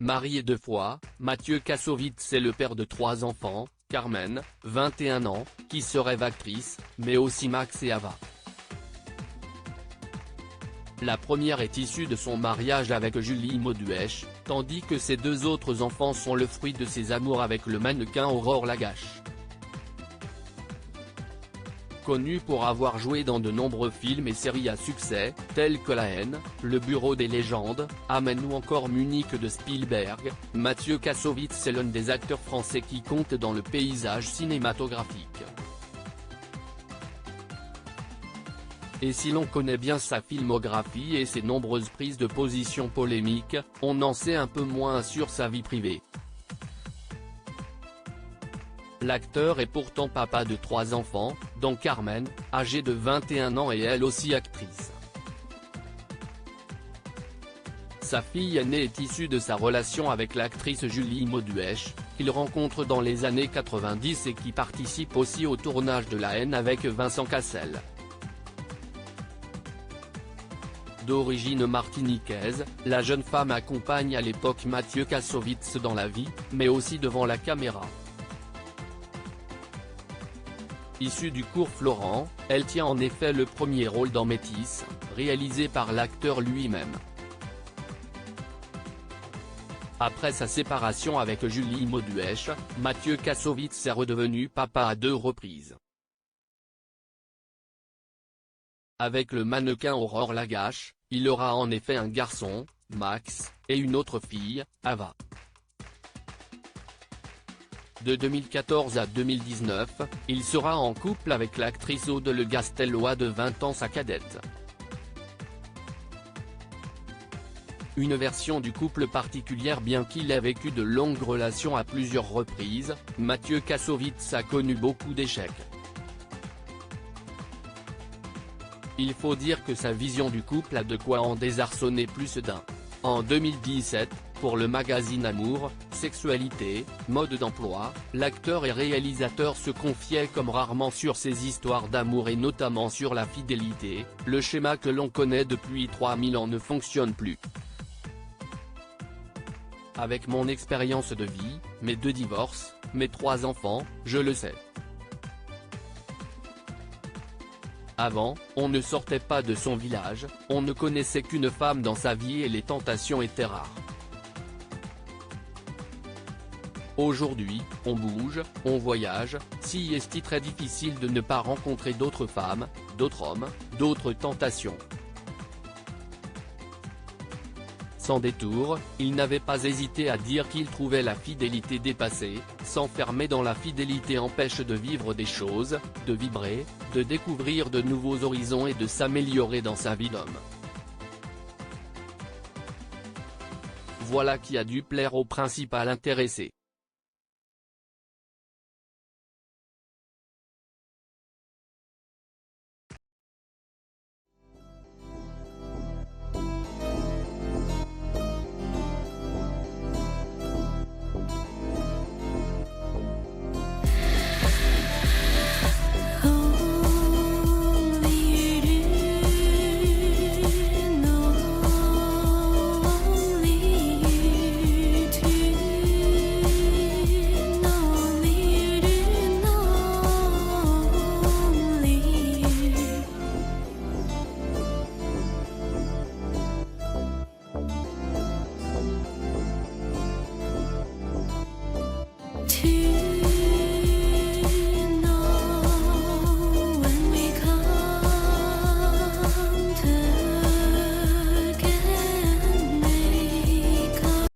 Marié 2 fois, Mathieu Kassovitz est le père de 3 enfants, Carmen, 21 ans, qui se rêve actrice, mais aussi Max et Ava. La première est issue de son mariage avec Julie Mauduèche, tandis que ses 2 autres enfants sont le fruit de ses amours avec le mannequin Aurore Lagache. Connue pour avoir joué dans de nombreux films et séries à succès, tels que La Haine, Le Bureau des légendes, Amen ou encore Munich de Spielberg, Mathieu Kassovitz est l'un des acteurs français qui compte dans le paysage cinématographique. Et si l'on connaît bien sa filmographie et ses nombreuses prises de position polémiques, on en sait un peu moins sur sa vie privée. L'acteur est pourtant papa de 3 enfants, dont Carmen, âgée de 21 ans et elle aussi actrice. Sa fille aînée est issue de sa relation avec l'actrice Julie Mauduèche, qu'il rencontre dans les années 90 et qui participe aussi au tournage de La Haine avec Vincent Cassel. D'origine martiniquaise, la jeune femme accompagne à l'époque Mathieu Kassovitz dans la vie, mais aussi devant la caméra. Issue du cours Florent, elle tient en effet le premier rôle dans Métis, réalisé par l'acteur lui-même. Après sa séparation avec Julie Mauduèche, Mathieu Kassovitz est redevenu papa à 2 reprises. Avec le mannequin Aurore Lagache, il aura en effet un garçon, Max, et une autre fille, Ava. De 2014 à 2019, il sera en couple avec l'actrice Aude Le Gastellois de 20 ans sa cadette. Une version du couple particulière bien qu'il ait vécu de longues relations à plusieurs reprises, Mathieu Kassovitz a connu beaucoup d'échecs. Il faut dire que sa vision du couple a de quoi en désarçonner plus d'un. En 2017, pour le magazine Amour, Sexualité, Mode d'emploi, l'acteur et réalisateur se confiait comme rarement sur ses histoires d'amour et notamment sur la fidélité. Le schéma que l'on connaît depuis 3000 ans ne fonctionne plus. Avec mon expérience de vie, mes 2 divorces, mes 3 enfants, je le sais. Avant, on ne sortait pas de son village, on ne connaissait qu'une femme dans sa vie et les tentations étaient rares. Aujourd'hui, on bouge, on voyage, si est très difficile de ne pas rencontrer d'autres femmes, d'autres hommes, d'autres tentations. Sans détour, il n'avait pas hésité à dire qu'il trouvait la fidélité dépassée, s'enfermer dans la fidélité empêche de vivre des choses, de vibrer, de découvrir de nouveaux horizons et de s'améliorer dans sa vie d'homme. Voilà qui a dû plaire au principal intéressé. To